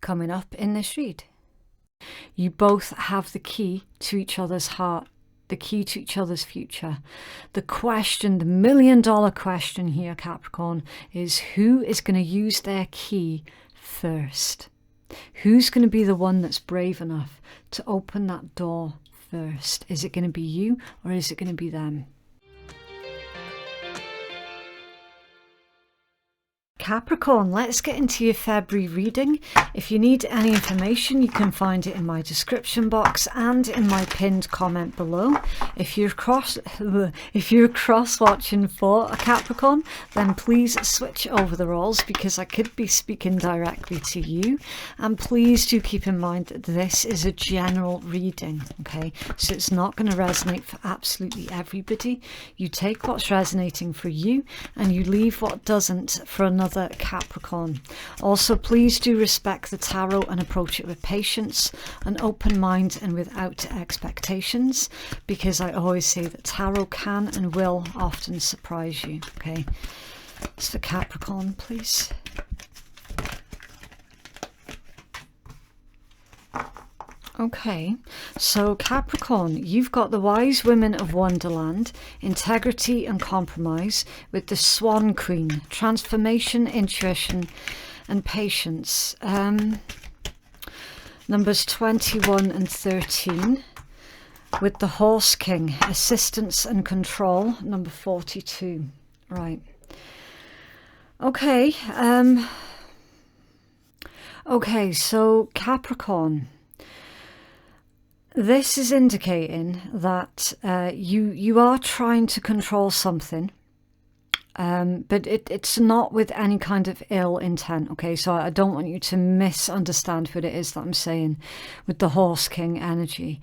coming up in this read. You both have the key to each other's heart, the key to each other's future. The question, the million-dollar question here, Capricorn, is who is going to use their key first? Who's going to be the one that's brave enough to open that door first? Is it going to be you or is it going to be them? Capricorn, let's get into your February reading. If you need any information, you can find it in my description box and in my pinned comment below. If you're cross-watching for a Capricorn, then please switch over the roles because I could be speaking directly to you. And please do keep in mind that this is a general reading, okay? So it's not going to resonate for absolutely everybody. You take what's resonating for you and you leave what doesn't for another Capricorn. Also, please do respect the tarot and approach it with patience, an open mind and without expectations, because I always say that tarot can and will often surprise you. Okay, it's for Capricorn, please. Okay, so Capricorn, you've got the wise women of Wonderland, integrity and compromise, with the Swan Queen, transformation, intuition and patience. Numbers 21 and 13, with the Horse King, assistance and control, number 42. Right. Okay, okay, so Capricorn, this is indicating that you are trying to control something, but it's not with any kind of ill intent, okay? So I don't want you to misunderstand what it is that I'm saying with the Horse King energy.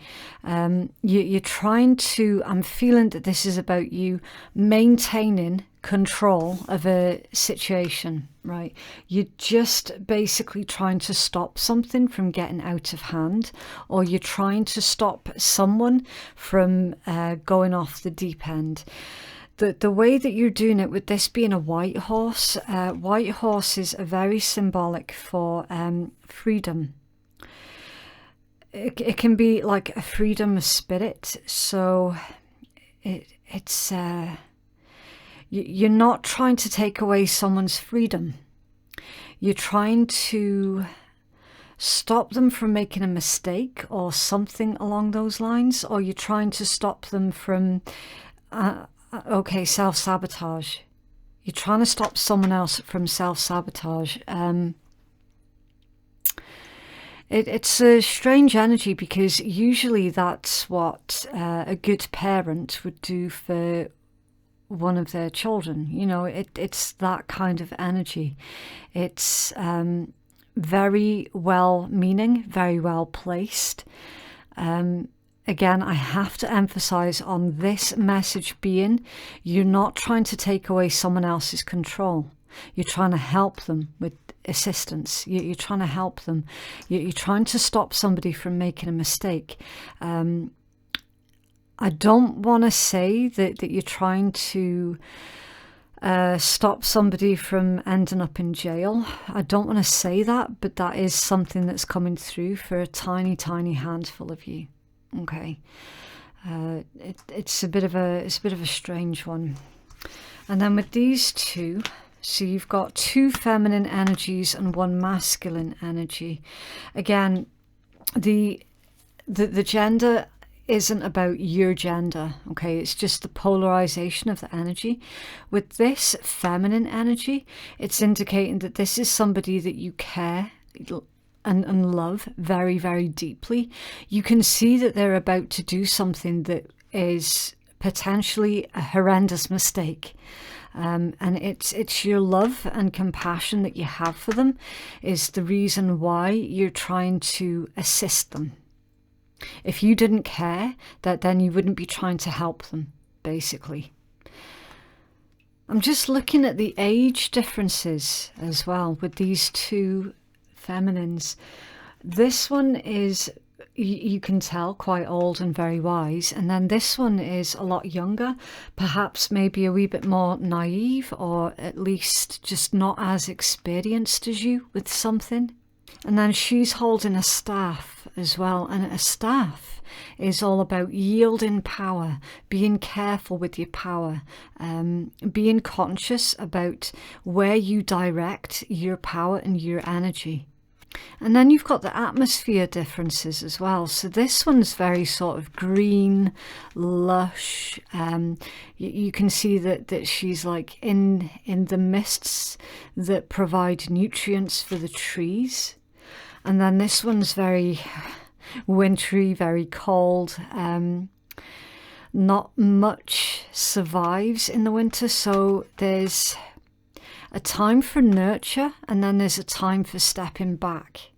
You're trying to, I'm feeling that this is about you maintaining control of a situation, right? You're just basically trying to stop something from getting out of hand, or you're trying to stop someone from going off the deep end. The way that you're doing it, with this being a white horses are very symbolic for freedom. It can be like a freedom of spirit. So it's you're not trying to take away someone's freedom. You're trying to stop them from making a mistake or something along those lines, or you're trying to stop them from, self-sabotage. You're trying to stop someone else from self-sabotage. It's a strange energy, because usually that's what a good parent would do for one of their children. You know, it's that kind of energy. It's very well meaning, very well placed. Again, I have to emphasize on this message being, you're not trying to take away someone else's control. You're trying to help them with assistance. You're trying to help them. You're trying to stop somebody from making a mistake. I don't want to say that you're trying to stop somebody from ending up in jail. I don't want to say that, but that is something that's coming through for a tiny, tiny handful of you. Okay, it's a bit of a strange one. And then with these two, so you've got two feminine energies and one masculine energy. Again, the gender isn't about your gender, okay? It's just the polarization of the energy. With this feminine energy, it's indicating that this is somebody that you care and love very, very deeply. You can see that they're about to do something that is potentially a horrendous mistake. And it's your love and compassion that you have for them is the reason why you're trying to assist them. If you didn't care, then you wouldn't be trying to help them, basically. I'm just looking at the age differences as well with these two feminines. This one is, you can tell, quite old and very wise, and then this one is a lot younger, perhaps maybe a wee bit more naive, or at least just not as experienced as you with something. And then she's holding a staff as well. And a staff is all about yielding power, being careful with your power, being conscious about where you direct your power and your energy. And then you've got the atmosphere differences as well. So this one's very sort of green, lush. You can see that she's like in the mists that provide nutrients for the trees. And then this one's very wintry, very cold. Not much survives in the winter. So there's a time for nurture, and then there's a time for stepping back.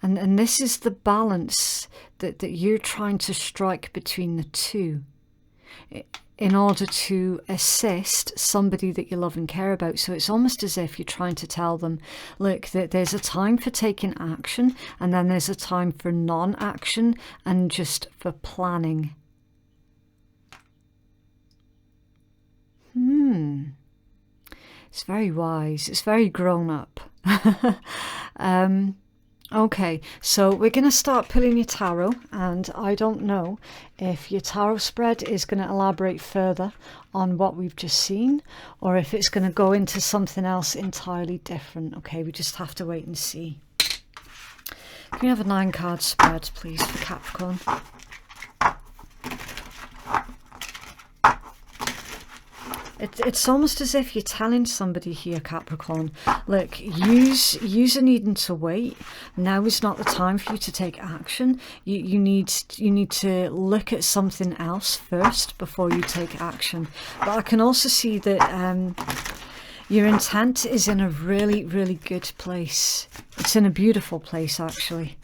And this is the balance that you're trying to strike between the two in order to assist somebody that you love and care about. So it's almost as if you're trying to tell them, look, that there's a time for taking action, and then there's a time for non-action and just for planning. It's very wise. It's very grown up. Okay, so we're going to start pulling your tarot, and I don't know if your tarot spread is going to elaborate further on what we've just seen, or if it's going to go into something else entirely different. Okay, we just have to wait and see. Can we have a 9-card spread, please, for Capricorn? It's almost as if you're telling somebody here, Capricorn, look, you're needing to wait. Now is not the time for you to take action. You need to look at something else first before you take action. But I can also see that your intent is in a really, really good place. It's in a beautiful place, actually.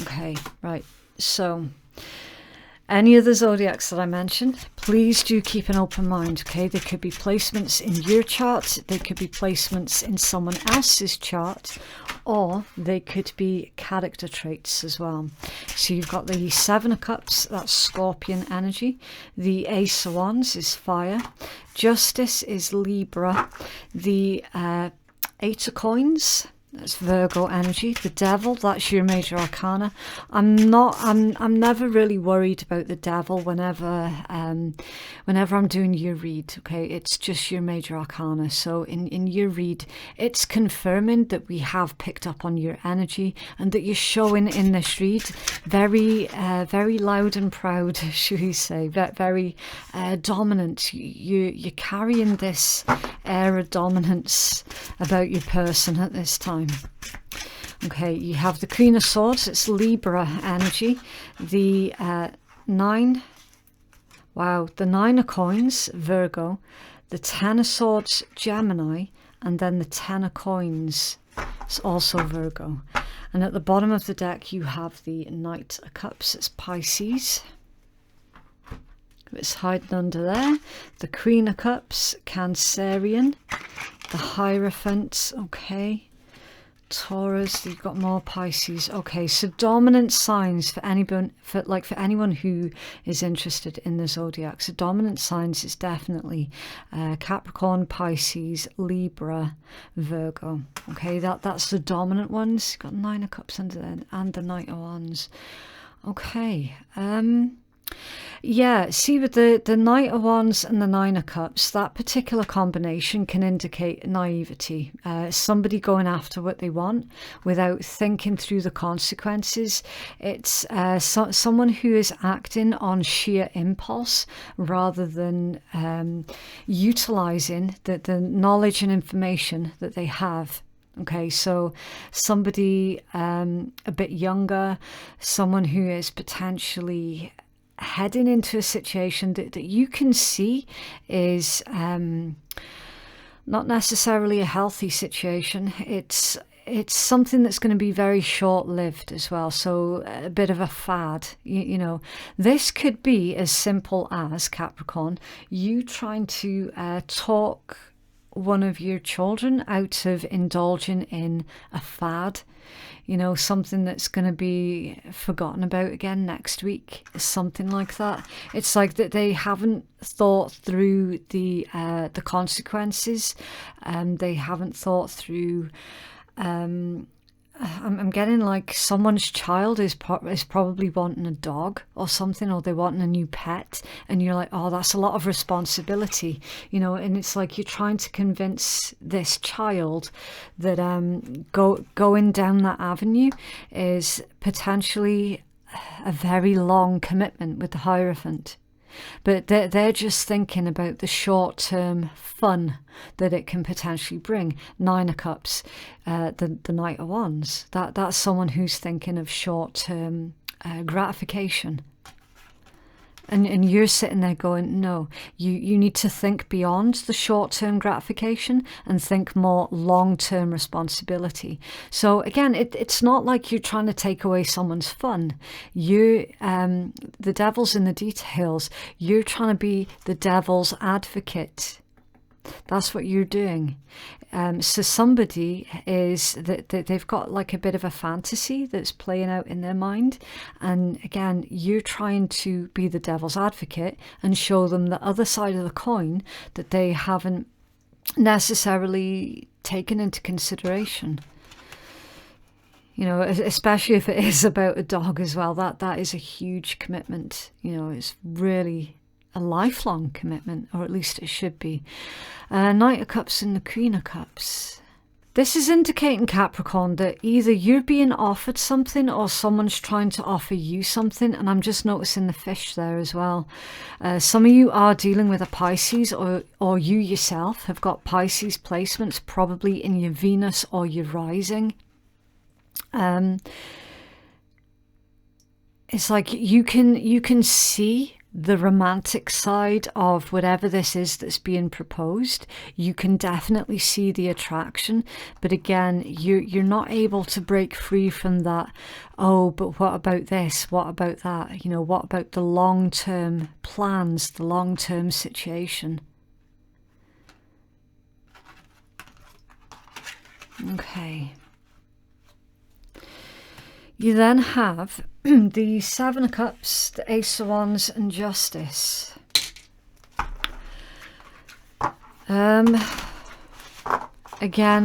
Okay, right. So any of the zodiacs that I mentioned, please do keep an open mind, okay? There could be placements in your chart, there could be placements in someone else's chart, or they could be character traits as well. So you've got the 7 of Cups, that's Scorpion energy. The Ace of Wands is fire. Justice is Libra. The 8 of Coins, that's Virgo energy. The Devil, that's your major arcana. I'm never really worried about the Devil whenever I'm doing your read, okay? It's just your major arcana. So in your read, it's confirming that we have picked up on your energy and that you're showing in this read very loud and proud, should we say, very dominant. You're carrying this air of dominance about your person at this time. Okay, you have the Queen of Swords, it's Libra energy. The 9 of Coins, Virgo. The 10 of Swords, Gemini. And then the 10 of Coins, it's also Virgo. And at the bottom of the deck you have the Knight of Cups, it's Pisces. It's hiding under there. The Queen of Cups, Cancerian. The Hierophant, okay. Taurus, you've got more Pisces. Okay, so dominant signs for anyone who is interested in the zodiac. So dominant signs is definitely Capricorn, Pisces, Libra, Virgo. Okay, that's the dominant ones. You've got 9 of Cups under there and the Knight of Wands. Okay. Yeah, see, with the Knight of Wands and the 9 of Cups, that particular combination can indicate naivety. Somebody going after what they want without thinking through the consequences. It's someone who is acting on sheer impulse rather than utilising the knowledge and information that they have. Okay, so somebody a bit younger, someone who is potentially heading into a situation that you can see is not necessarily a healthy situation. It's something that's going to be very short-lived as well, so a bit of a fad. You know, this could be as simple as, Capricorn, you trying to talk one of your children out of indulging in a fad, you know, something that's going to be forgotten about again next week, something like that. It's like that they haven't thought through the consequences. They haven't thought through. I'm getting like someone's child is probably wanting a dog or something, or they're wanting a new pet, and you're like, oh, that's a lot of responsibility, you know. And it's like you're trying to convince this child that going down that avenue is potentially a very long commitment with the Hierophant. But they're just thinking about the short-term fun that it can potentially bring. Nine of Cups, the Knight of Wands. That's someone who's thinking of short-term gratification. And you're sitting there going, no, you need to think beyond the short-term gratification and think more long-term responsibility. So again, it's not like you're trying to take away someone's fun. The devil's in the details. You're trying to be the devil's advocate. That's what you're doing. So somebody is that they've got like a bit of a fantasy that's playing out in their mind, and again, you're trying to be the devil's advocate and show them the other side of the coin that they haven't necessarily taken into consideration. You know, especially if it is about a dog as well. That is a huge commitment. You know, it's really a lifelong commitment, or at least it should be. Knight of Cups and the Queen of Cups. This is indicating, Capricorn, that either you're being offered something or someone's trying to offer you something. And I'm just noticing the fish there as well. Some of you are dealing with a Pisces, or you yourself have got Pisces placements, probably in your Venus or your rising. It's like you can see the romantic side of whatever this is that's being proposed. You can definitely see the attraction, but again, you're not able to break free from that. Oh, but what about this? What about that? You know, what about the long-term plans, the long-term situation? Okay. You then have the Seven of Cups, the Ace of Wands, and Justice. Again,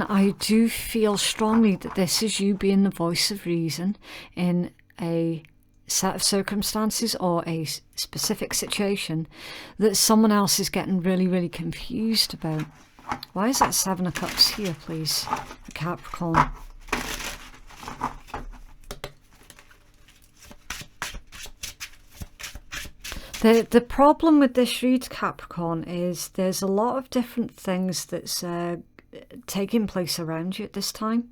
I do feel strongly that this is you being the voice of reason in a set of circumstances or a specific situation that someone else is getting really, really confused about. Why is that Seven of Cups here, please, for Capricorn? The problem with this read, Capricorn, is there's a lot of different things that's taking place around you at this time.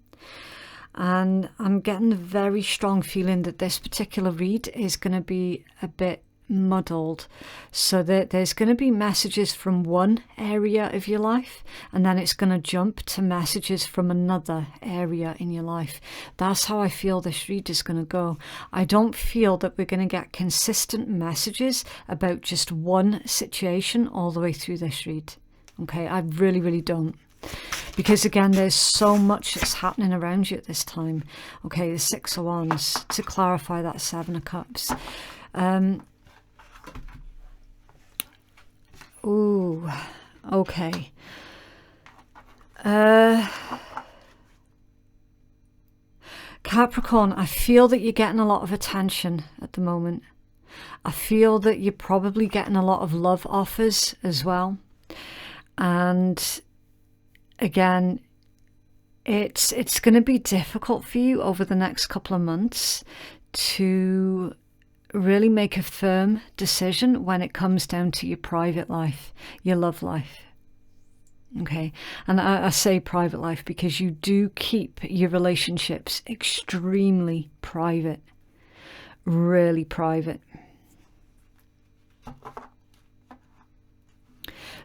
And I'm getting a very strong feeling that this particular read is going to be a bit muddled, so that there's going to be messages from one area of your life, and then it's going to jump to messages from another area in your life. That's how I feel this read is going to go. I don't feel that we're going to get consistent messages about just one situation all the way through this read. Okay, I really, really don't. Because again, there's so much that's happening around you at this time. Okay, the Six of Wands, to clarify that Seven of Cups. Ooh, okay. Capricorn, I feel that you're getting a lot of attention at the moment. I feel that you're probably getting a lot of love offers as well. And again, it's going to be difficult for you over the next couple of months to really make a firm decision when it comes down to your private life, your love life. Okay, and I say private life because you do keep your relationships extremely private, really private.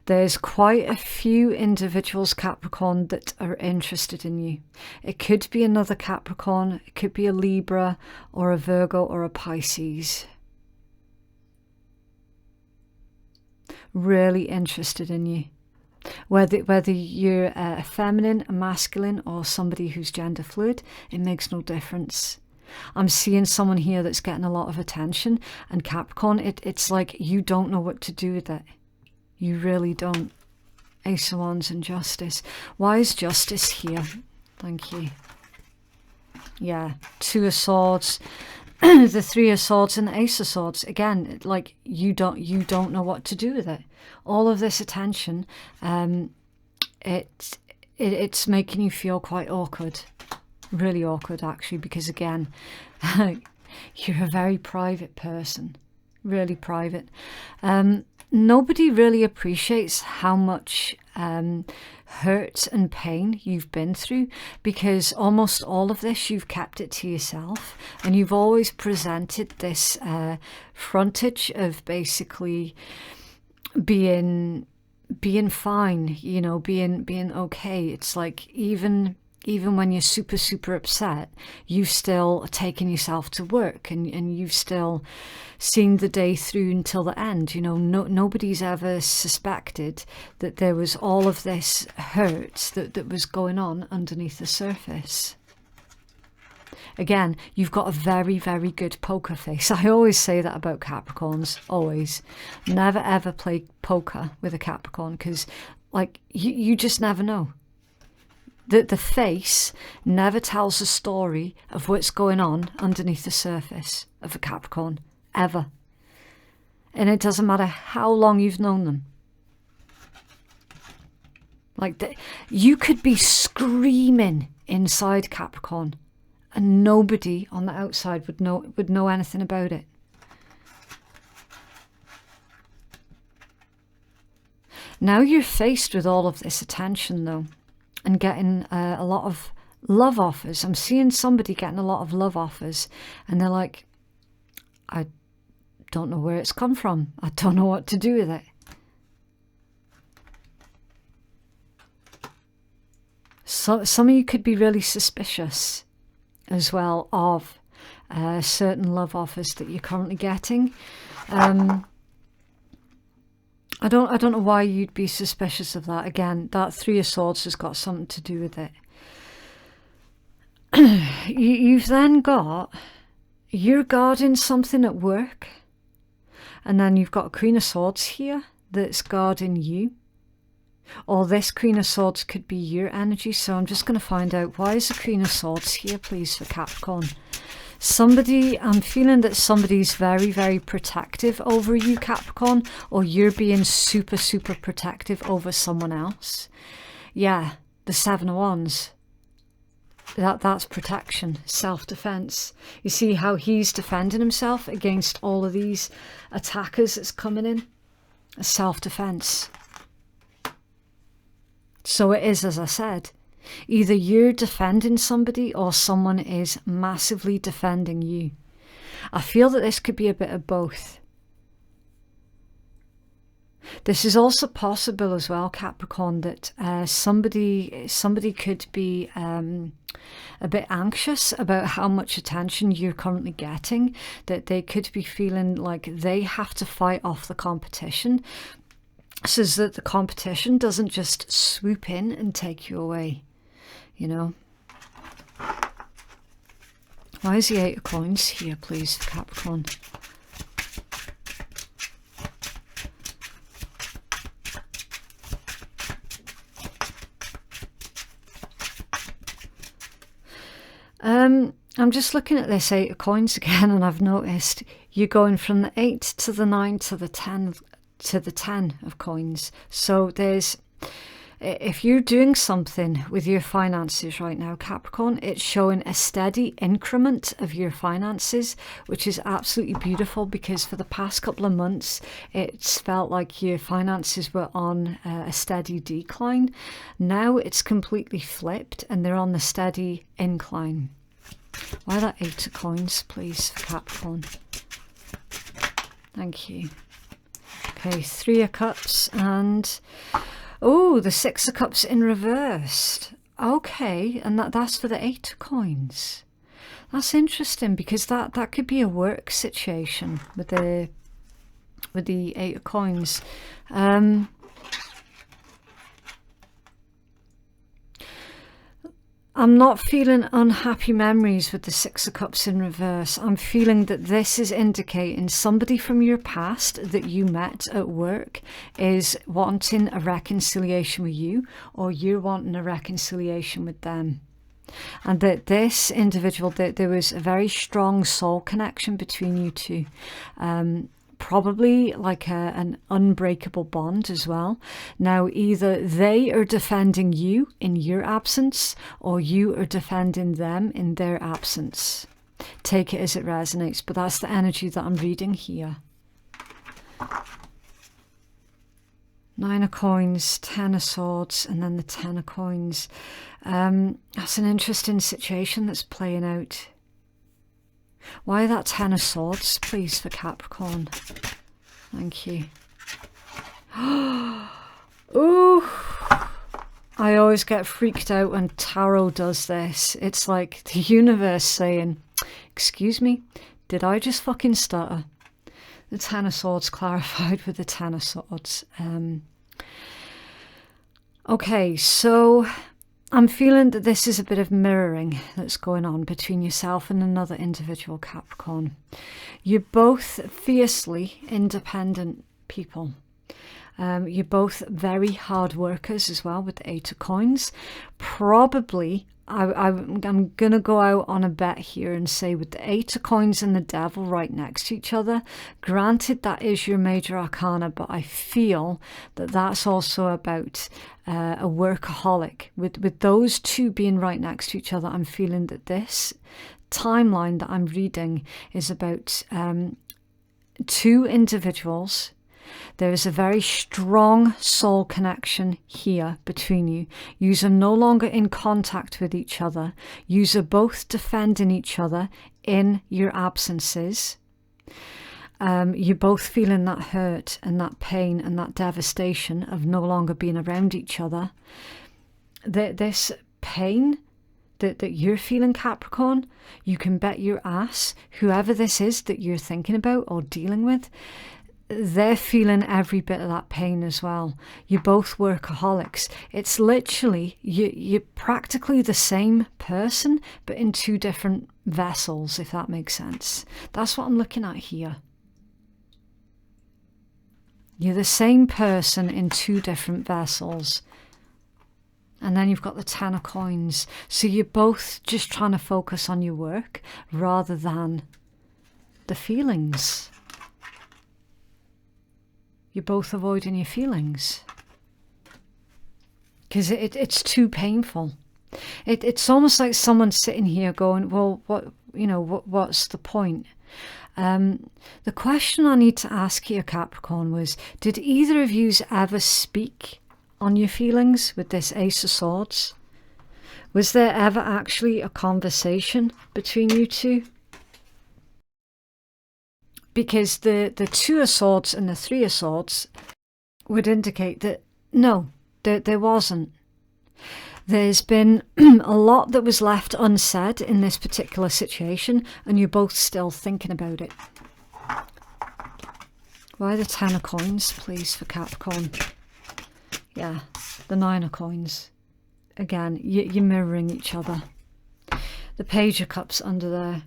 There's quite a few individuals, Capricorn, that are interested in you. It could be another Capricorn, it could be a Libra or a Virgo or a Pisces. Really interested in you. Whether you're a feminine, a masculine, or somebody who's gender fluid, it makes no difference. I'm seeing someone here that's getting a lot of attention, and Capricorn, it's like you don't know what to do with it. You really don't. Ace of Wands and Justice. Why is Justice here? Thank you. Yeah, Two of Swords, the Three of Swords and the Ace of Swords. Again, like you don't know what to do with it. All of this attention, it's making you feel quite awkward. Really awkward, actually, because again, you're a very private person. Really private. Nobody really appreciates how much hurt and pain you've been through, because almost all of this you've kept it to yourself, and you've always presented this frontage of basically being fine, you know, being okay. It's like even when you're super upset, you've still taken yourself to work, and you've still seen the day through until the end. You know, nobody's ever suspected that there was all of this hurt that was going on underneath the surface. Again, you've got a very good poker face. I always say that about Capricorns, always. Never ever play poker with a Capricorn, because like you just never know. The face never tells a story of what's going on underneath the surface of a Capricorn, ever. And it doesn't matter how long you've known them. Like, you could be screaming inside Capricorn, and nobody on the outside would know anything about it. Now you're faced with all of this attention, though, and getting a lot of love offers. I'm seeing somebody getting a lot of love offers, and they're like, I don't know where it's come from. I don't know what to do with it. So some of you could be really suspicious as well of certain love offers that you're currently getting. I don't know why you'd be suspicious of that. Again, that Three of Swords has got something to do with it. You've then got, you're guarding something at work, and then you've got a Queen of Swords here that's guarding you. Or this Queen of Swords could be your energy. So I'm just going to find out, why is the Queen of Swords here, please, for Capricorn? I'm feeling that somebody's very protective over you, Capricorn, or you're being super protective over someone else. Yeah, the Seven of Wands. That's protection, self-defense. You see how he's defending himself against all of these attackers that's coming in? Self-defense. So it is, as I said, either you're defending somebody or someone is massively defending you. I feel that this could be a bit of both. This is also possible as well, Capricorn, that somebody could be a bit anxious about how much attention you're currently getting, that they could be feeling like they have to fight off the competition, so that the competition doesn't just swoop in and take you away, you know. Why is the Eight of Coins here, please, for Capricorn? I'm just looking at this Eight of Coins again, and I've noticed you're going from the 8 to the 9 to the 10 to the 10 of coins. So there's, if you're doing something with your finances right now, Capricorn, it's showing a steady increment of your finances, which is absolutely beautiful, because for the past couple of months it's felt like your finances were on a steady decline. Now it's completely flipped and they're on the steady incline. Why that Eight of Coins, please, for Capricorn? Thank you. Okay, Three of Cups and, oh, the Six of Cups in reversed. Okay, and that's for the Eight of Coins. That's interesting, because that could be a work situation with the Eight of Coins. I'm not feeling unhappy memories with the Six of Cups in reverse. I'm feeling that this is indicating somebody from your past that you met at work is wanting a reconciliation with you, or you're wanting a reconciliation with them. And that this individual, that there was a very strong soul connection between you two. Probably like an unbreakable bond as well. Now, either they are defending you in your absence, or you are defending them in their absence. Take it as it resonates, but that's the energy that I'm reading here. 9 of Coins, 10 of Swords, and then the 10 of Coins. That's an interesting situation that's playing out. Why that 10 of Swords, please, for Capricorn? Thank you. Ooh, I always get freaked out when tarot does this. It's like the universe saying, excuse me, did I just fucking stutter? The 10 of Swords clarified with the 10 of Swords. Okay, so I'm feeling that this is a bit of mirroring that's going on between yourself and another individual, Capricorn. You're both fiercely independent people. You're both very hard workers as well with the 8 of Coins. Probably, I'm going to go out on a bet here and say with the 8 of Coins and the Devil right next to each other, granted that is your major arcana, but I feel that that's also about a workaholic. With those two being right next to each other, I'm feeling that this timeline that I'm reading is about two individuals. There is a very strong soul connection here between you. You are no longer in contact with each other. You are both defending each other in your absences. You're both feeling that hurt and that pain and that devastation of no longer being around each other. This pain that you're feeling, Capricorn, you can bet your ass, whoever this is that you're thinking about or dealing with, they're feeling every bit of that pain as well. You're both workaholics. It's literally, you're practically the same person, but in two different vessels, if that makes sense. That's what I'm looking at here. You're the same person in two different vessels. And then you've got the 10 of Coins. So you're both just trying to focus on your work rather than the feelings. You're both avoiding your feelings because it's too painful. It's almost like someone sitting here going, well, what's the point? The question I need to ask here, Capricorn, was, did either of you ever speak on your feelings with this Ace of Swords? Was there ever actually a conversation between you two? Because the 2 of Swords and the 3 of Swords would indicate that no, there wasn't. There's been a lot that was left unsaid in this particular situation, and you're both still thinking about it. Why the 10 of Coins, please, for Capricorn? Yeah, the 9 of Coins. Again, you're mirroring each other. The Page of Cups under there.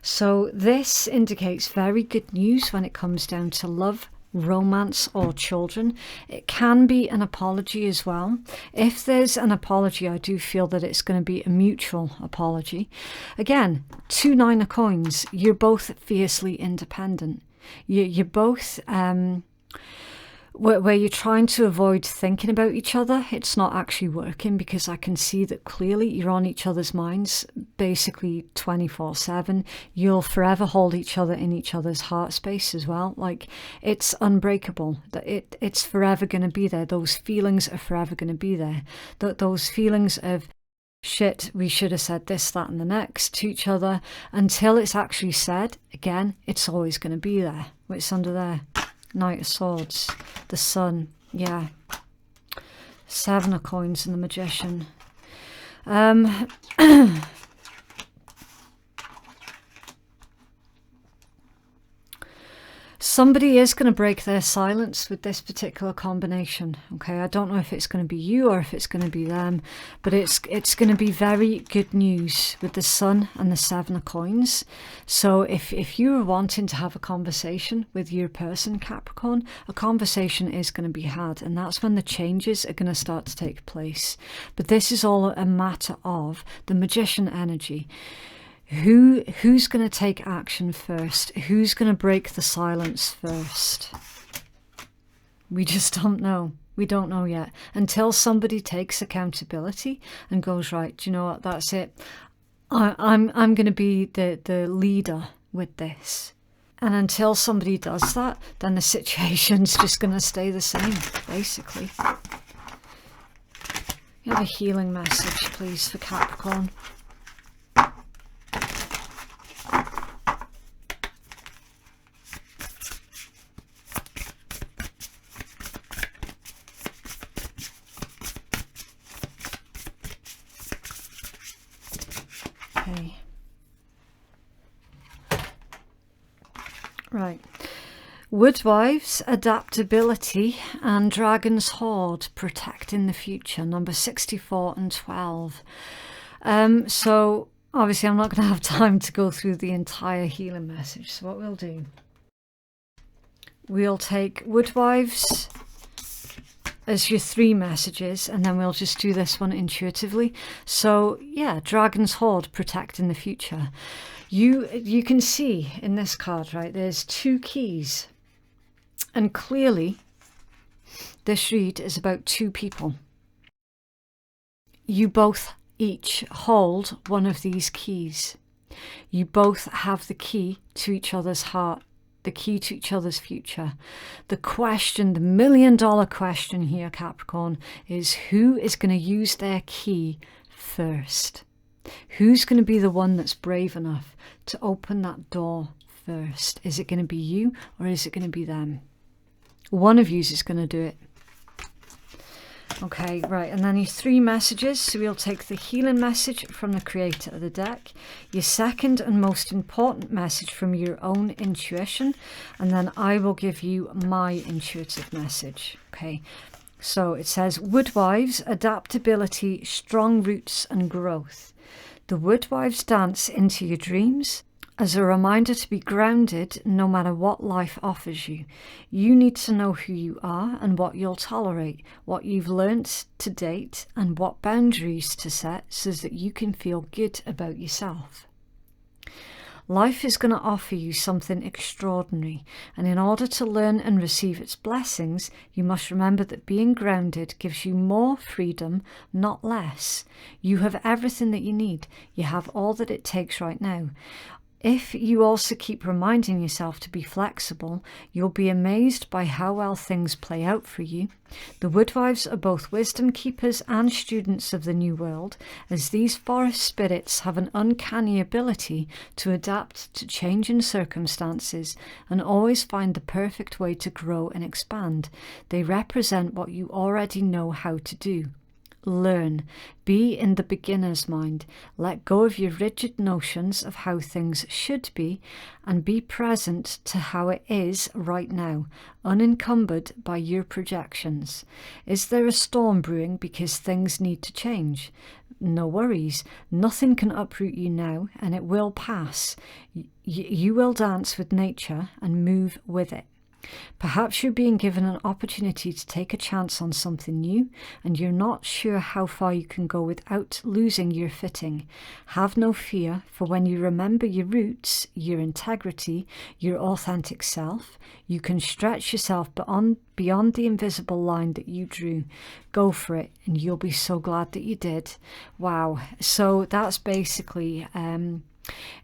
So this indicates very good news when it comes down to love, romance, or children. It can be an apology as well. If there's an apology, I do feel that it's going to be a mutual apology. Again, 2 9 of Coins. You're both fiercely independent. You're both where you're trying to avoid thinking about each other. It's not actually working, because I can see that clearly you're on each other's minds basically 24/7. You'll forever hold each other in each other's heart space as well. Like, it's unbreakable. It's forever going to be there. Those feelings are forever going to be there. Those feelings of shit, we should have said this, that and the next to each other, until it's actually said, again, it's always going to be there. What's under there? Knight of Swords, the Sun, yeah. 7 of Coins and the Magician. Somebody is going to break their silence with this particular combination. Okay, I don't know if it's going to be you or if it's going to be them, but it's going to be very good news with the Sun and the Seven of Coins. So if you were wanting to have a conversation with your person, Capricorn, a conversation is going to be had, and that's when the changes are going to start to take place. But this is all a matter of the Magician energy. Who's going to take action first? Who's going to break the silence first? We just don't know. We don't know yet. Until somebody takes accountability and goes, right, do you know what, that's it. I'm going to be the leader with this. And until somebody does that, then the situation's just going to stay the same, basically. You have a healing message, please, for Capricorn. Okay. Right. Woodwives, adaptability, and Dragon's Hoard, protecting the future, number 64 and 12. So obviously I'm not going to have time to go through the entire healing message. So what we'll do, we'll take Woodwives as your 3 messages, and then we'll just do this one intuitively. So yeah, Dragon's Hoard, protecting the future. You can see in this card, right, there's 2 keys, and clearly this read is about 2 people. You both each hold one of these keys. You both have the key to each other's heart, the key to each other's future. The question, the $1 million question here, Capricorn, is who is going to use their key first? Who's going to be the one that's brave enough to open that door first? Is it going to be you, or is it going to be them? One of you is going to do it. Okay, right, and then your 3 messages. So we'll take the healing message from the creator of the deck, your second and most important message from your own intuition, and then I will give you my intuitive message. Okay, so it says, Woodwives, adaptability, strong roots and growth. The Woodwives dance into your dreams as a reminder to be grounded no matter what life offers you. You need to know who you are and what you'll tolerate, what you've learnt to date, and what boundaries to set so that you can feel good about yourself. Life is going to offer you something extraordinary, and in order to learn and receive its blessings, you must remember that being grounded gives you more freedom, not less. You have everything that you need. You have all that it takes right now. If you also keep reminding yourself to be flexible, you'll be amazed by how well things play out for you. The Woodwives are both wisdom keepers and students of the new world, as these forest spirits have an uncanny ability to adapt to changing circumstances and always find the perfect way to grow and expand. They represent what you already know how to do. Learn. Be in the beginner's mind. Let go of your rigid notions of how things should be and be present to how it is right now, unencumbered by your projections. Is there a storm brewing because things need to change? No worries. Nothing can uproot you now, and it will pass. You will dance with nature and move with it. Perhaps you're being given an opportunity to take a chance on something new, and you're not sure how far you can go without losing your footing. Have no fear, for when you remember your roots, your integrity, your authentic self, you can stretch yourself beyond the invisible line that you drew. Go for it, and you'll be so glad that you did. Wow. So that's basically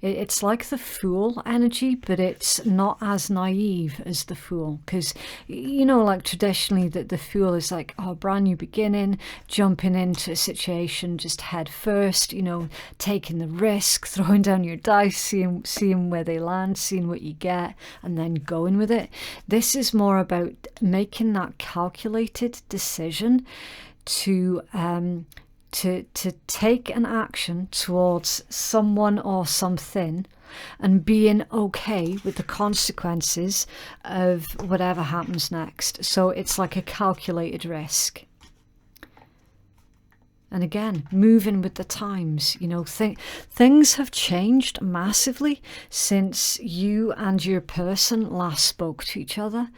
it's like the Fool energy, but it's not as naive as the Fool, because you know, like traditionally the Fool is like, oh, brand new beginning, jumping into a situation just head first, you know, taking the risk, throwing down your dice, seeing where they land, seeing what you get, and then going with it. This is more about making that calculated decision to take an action towards someone or something and being okay with the consequences of whatever happens next. So it's like a calculated risk. And again, moving with the times, you know, things have changed massively since you and your person last spoke to each other.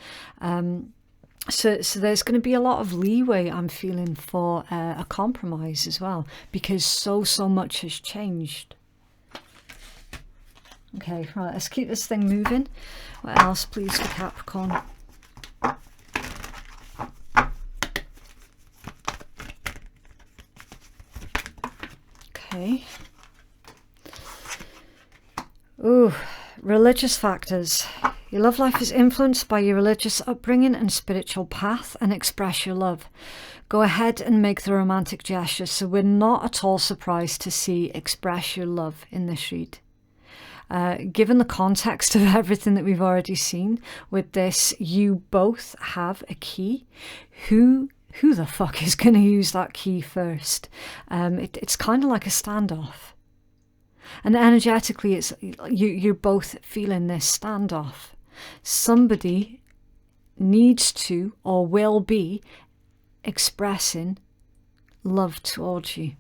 So there's going to be a lot of leeway, I'm feeling, for a compromise as well, because so much has changed. Okay, right, let's keep this thing moving. What else, please, for Capricorn? Okay. Ooh, religious factors. Your love life is influenced by your religious upbringing and spiritual path, and express your love. Go ahead and make the romantic gesture. So we're not at all surprised to see express your love in this read. Given the context of everything that we've already seen with this, you both have a key. Who the fuck is going to use that key first? It's kind of like a standoff. And energetically, it's you're both feeling this standoff. Somebody needs to or will be expressing love towards you.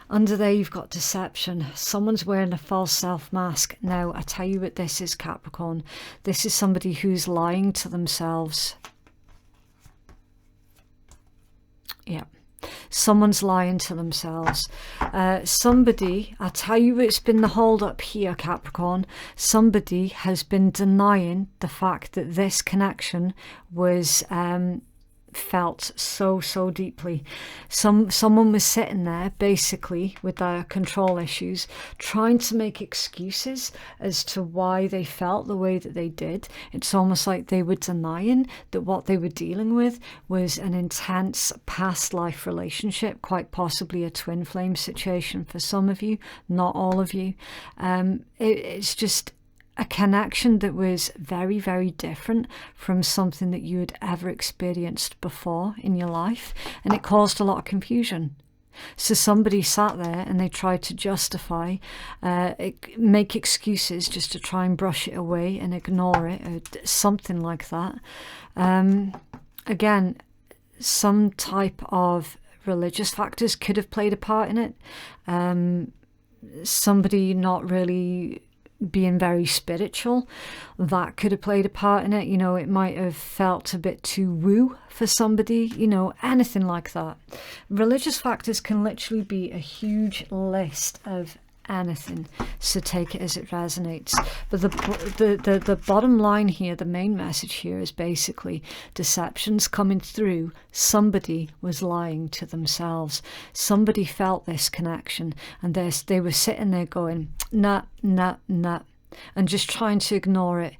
Under there, you've got deception. Someone's wearing a false self mask. Now, I tell you what this is, Capricorn. This is somebody who's lying to themselves. Yeah. Someone's lying to themselves. Somebody, I tell you it's been the hold up here, Capricorn. Somebody has been denying the fact that this connection was felt so deeply. Someone was sitting there basically with their control issues, trying to make excuses as to why they felt the way that they did. It's almost like they were denying that what they were dealing with was an intense past life relationship, quite possibly a twin flame situation for some of you, not all of you. It's just a connection that was very different from something that you had ever experienced before in your life, and it caused a lot of confusion. So somebody sat there and they tried to justify, make excuses just to try and brush it away and ignore it, or something like that. Again, some type of religious factors could have played a part in it. Somebody not really being very spiritual, that could have played a part in it. You know, it might have felt a bit too woo for somebody, you know, anything like that. Religious factors can literally be a huge list of anything, so take it as it resonates. But the bottom line here, the main message here, is basically deception's coming through. Somebody was lying to themselves. Somebody felt this connection, and they were sitting there going, nah, and just trying to ignore it,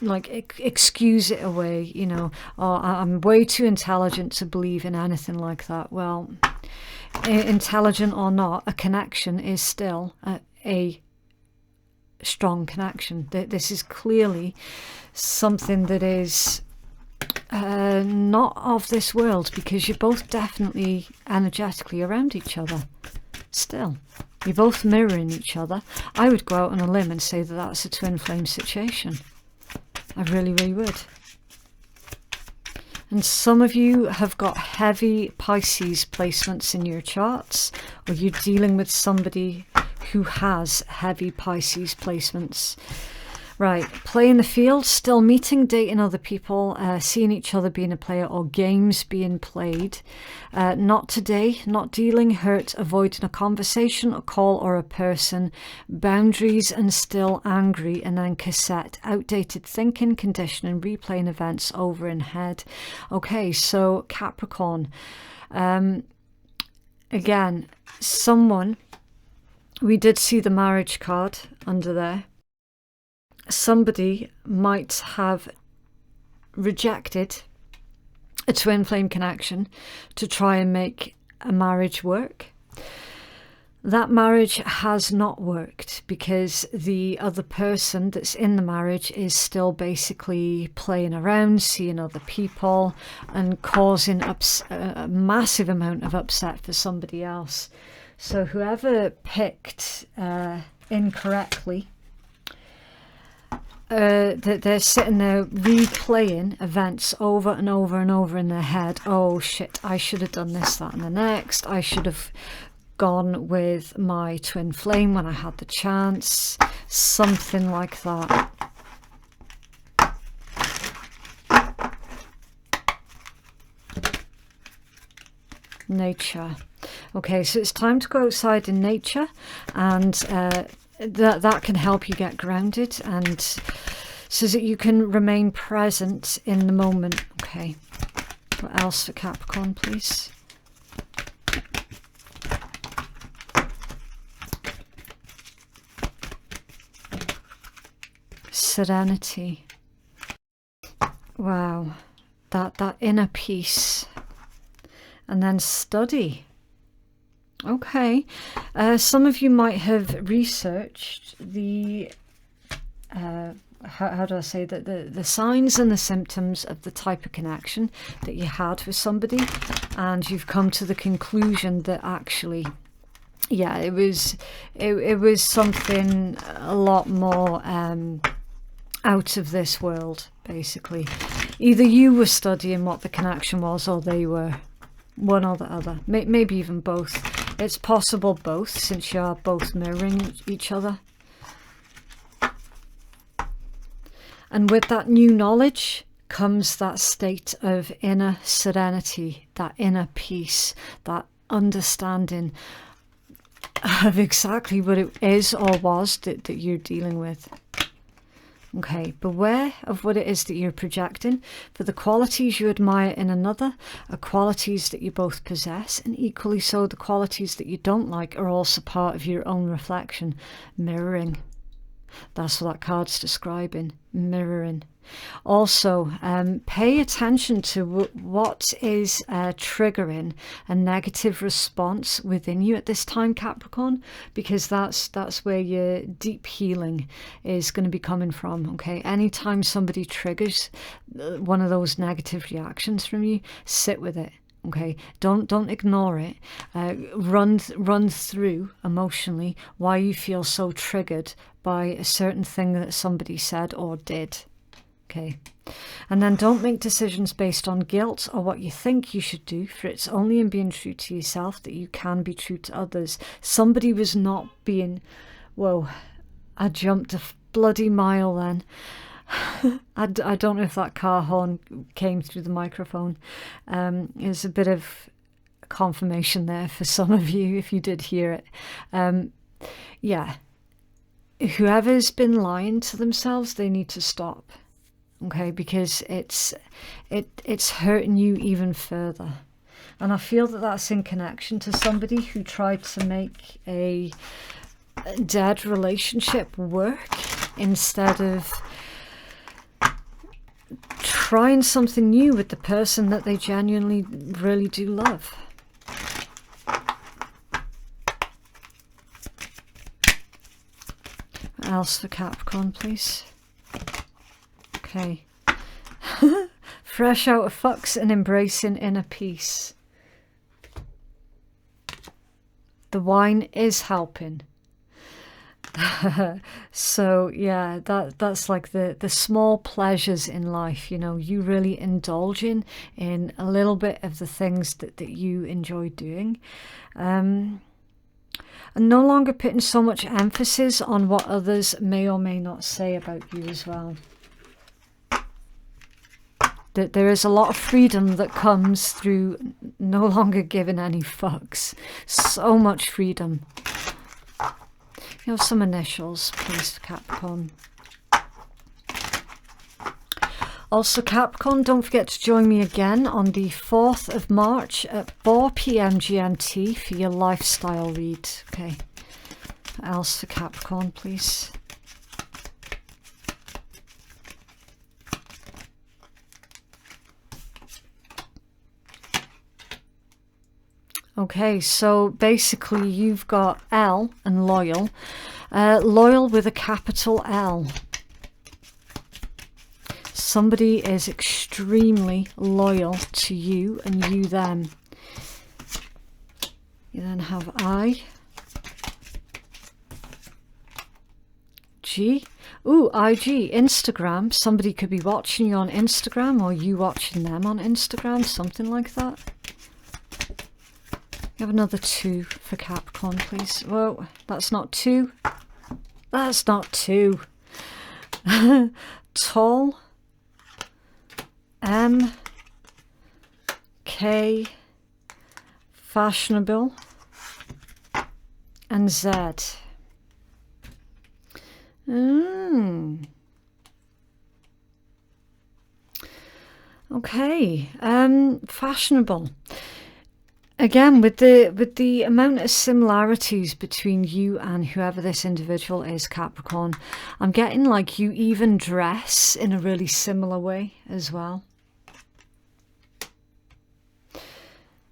like excuse it away, you know, or I'm way too intelligent to believe in anything like that. Well, intelligent or not, a connection is still a strong connection. This is clearly something that is not of this world, because you're both definitely energetically around each other still. You're both mirroring each other. I would go out on a limb and say that that's a twin flame situation. I really would. And some of you have got heavy Pisces placements in your charts, or you're dealing with somebody who has heavy Pisces placements. Right, play in the field, still meeting, dating other people, seeing each other being a player, or games being played. Not today, not dealing, hurt, avoiding a conversation, a call, or a person. Boundaries and still angry, and then cassette. Outdated thinking, conditioning, replaying events over in head. Okay, so Capricorn. Again, someone, we did see the marriage card under there. Somebody might have rejected a twin flame connection to try and make a marriage work. That marriage has not worked because the other person that's in the marriage is still basically playing around, seeing other people, and causing a massive amount of upset for somebody else. So whoever picked incorrectly that they're sitting there replaying events over and over and over in their head. Oh shit, I should have done this, that and the next. I should have gone with my twin flame when I had the chance. Something like that. Nature. Okay, so it's time to go outside in nature, and that can help you get grounded, and so that you can remain present in the moment. Okay, what else for Capricorn, please? Serenity. Wow, that inner peace. And then study. Okay, some of you might have researched the how do I say that, the signs and the symptoms of the type of connection that you had with somebody, and you've come to the conclusion that actually, yeah, it was something a lot more out of this world, basically. Either you were studying what the connection was, or they were. One or the other, maybe even both. It's possible both, since you are both mirroring each other. And with that new knowledge comes that state of inner serenity, that inner peace, that understanding of exactly what it is or was that you're dealing with. Okay, beware of what it is that you're projecting, for the qualities you admire in another are qualities that you both possess, and equally so the qualities that you don't like are also part of your own reflection. Mirroring. That's what that card's describing. Mirroring. Also, pay attention to what is triggering a negative response within you at this time, Capricorn, because that's where your deep healing is going to be coming from. Okay, anytime somebody triggers one of those negative reactions from you, sit with it. Okay, don't ignore it. Run through emotionally why you feel so triggered by a certain thing that somebody said or did. Okay, and then don't make decisions based on guilt or what you think you should do, for it's only in being true to yourself that you can be true to others. Somebody was not being, whoa, I jumped a bloody mile then. I don't know if that car horn came through the microphone. There's a bit of confirmation there for some of you if you did hear it. Yeah, whoever's been lying to themselves, they need to stop. Okay, because it's hurting you even further. And I feel that that's in connection to somebody who tried to make a dead relationship work instead of trying something new with the person that they genuinely really do love. What else for Capricorn, please? Okay. Fresh out of fucks and embracing inner peace. The wine is helping. So yeah, that's like the small pleasures in life, you know, you really indulging in a little bit of the things that you enjoy doing. And no longer putting so much emphasis on what others may or may not say about you as well. That there is a lot of freedom that comes through no longer giving any fucks. So much freedom. You have some initials, please, Capricorn. Also, Capricorn, don't forget to join me again on the 4th of March at 4 PM GMT for your lifestyle read. Okay. What else for Capricorn, please? Okay, so basically you've got L and loyal. Loyal with a capital L. Somebody is extremely loyal to you and you them. You then have I. G. Ooh, IG, Instagram. Somebody could be watching you on Instagram, or you watching them on Instagram, something like that. You have another 2 for Capricorn, please. Whoa, that's not 2. That's not 2. Tall. M. K. Fashionable. And Z. Okay, fashionable. Again, with the amount of similarities between you and whoever this individual is, Capricorn, I'm getting like you even dress in a really similar way as well.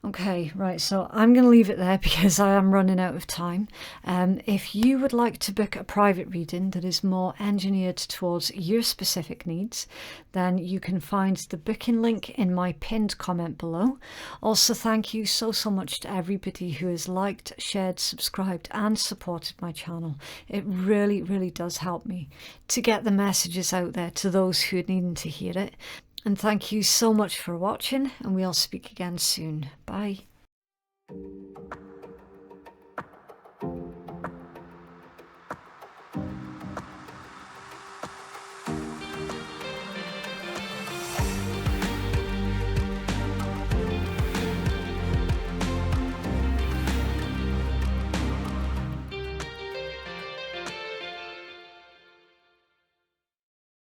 Okay, right, so I'm going to leave it there because I am running out of time. If you would like to book a private reading that is more engineered towards your specific needs, then you can find the booking link in my pinned comment below. Also, thank you so much to everybody who has liked, shared, subscribed and supported my channel. It really, really does help me to get the messages out there to those who are needing to hear it. And thank you so much for watching, and we'll speak again soon. Bye.